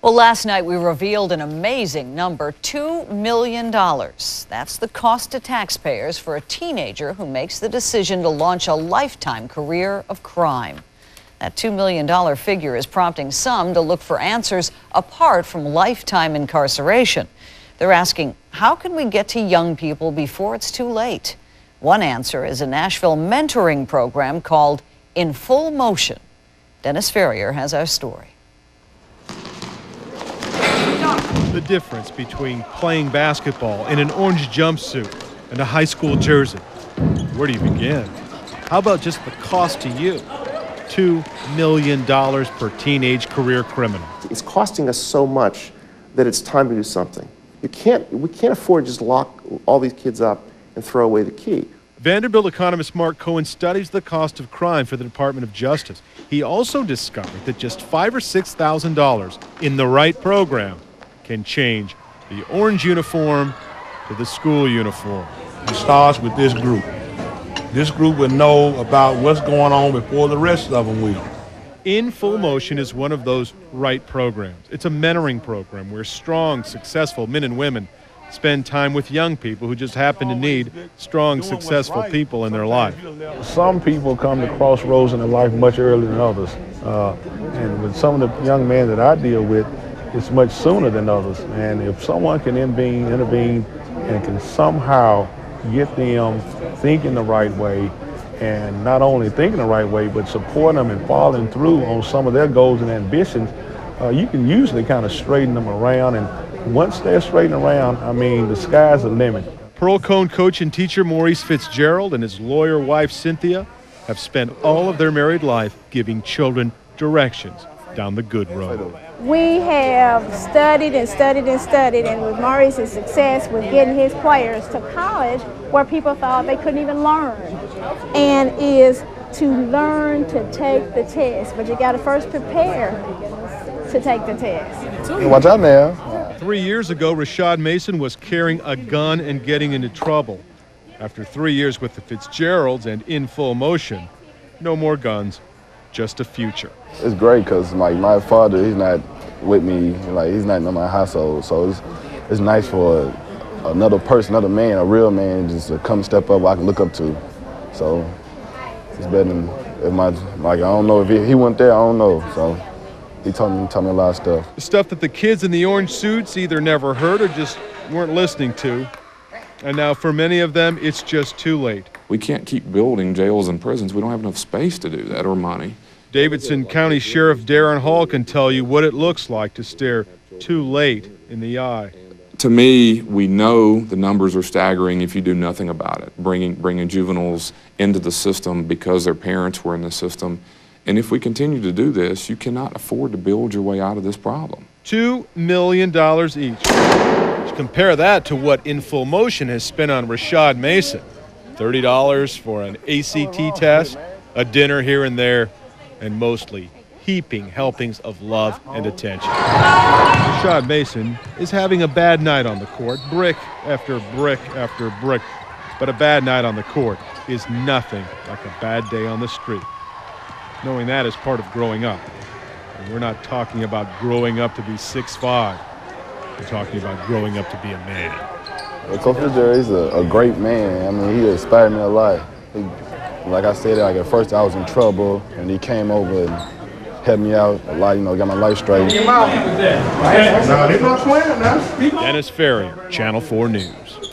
Well, last night we revealed an amazing number, $2 million. That's the cost to taxpayers for a teenager who makes the decision to launch a lifetime career of crime. That $2 million figure is prompting some to look for answers apart from lifetime incarceration. They're asking, how can we get to young people before it's too late? One answer is a Nashville mentoring program called In Full Motion. Dennis Ferrier has our story. The difference between playing basketball in an orange jumpsuit and a high school jersey. Where do you begin? How about just the cost to you? $2 million per teenage career criminal. It's costing us so much that it's time to do something. We can't afford to just lock all these kids up and throw away the key. Vanderbilt economist Mark Cohen studies the cost of crime for the Department of Justice. He also discovered that just $5,000 or $6,000 in the right program can change the orange uniform to the school uniform. It starts with this group. This group will know about what's going on before the rest of them will. In Full Motion is one of those right programs. It's a mentoring program where strong, successful men and women spend time with young people who just happen to need strong, successful people in their life. Some people come to crossroads in their life much earlier than others. And with some of the young men that I deal with, it's much sooner than others. And if someone can intervene and can somehow get them thinking the right way, and not only thinking the right way, but support them and following through on some of their goals and ambitions, you can usually kind of straighten them around. And once they're straightened around, I mean, the sky's the limit. Pearl Cone coach and teacher Maurice Fitzgerald and his lawyer wife Cynthia have spent all of their married life giving children directions down the good road. We have studied and studied and studied, and with Maurice's success with getting his players to college where people thought they couldn't even learn, and is to learn to take the test. But you got to first prepare to take the test. Watch out now. 3 years ago, Rashad Mason was carrying a gun and getting into trouble. After 3 years with the Fitzgeralds and In Full Motion, no more guns, just a future. It's great because my father, he's not with me, he's not in my household, so it's nice for another person, another man, a real man, just to come step up I can look up to. So it's better than if I don't know if he went there, I don't know. So he taught me a lot of stuff. The stuff that the kids in the orange suits either never heard or just weren't listening to. And now for many of them, it's just too late. We can't keep building jails and prisons. We don't have enough space to do that or money. Davidson County Sheriff Darren Hall can tell you what it looks like to stare too late in the eye. To me, we know the numbers are staggering if you do nothing about it, bringing juveniles into the system because their parents were in the system. And if we continue to do this, you cannot afford to build your way out of this problem. $2 million each. Compare that to what In Full Motion has spent on Rashad Mason. $30 for an ACT test, a dinner here and there, and mostly heaping helpings of love and attention. Rashad Mason is having a bad night on the court, brick after brick after brick. But a bad night on the court is nothing like a bad day on the street. Knowing that is part of growing up. And we're not talking about growing up to be 6'5". We're talking about growing up to be a man. Well, Coach Fitzgerald is a great man. I mean, he inspired me a lot. Like I said, at first I was in trouble, and he came over and helped me out a lot, got my life straight. Dennis Ferrier, Channel 4 News.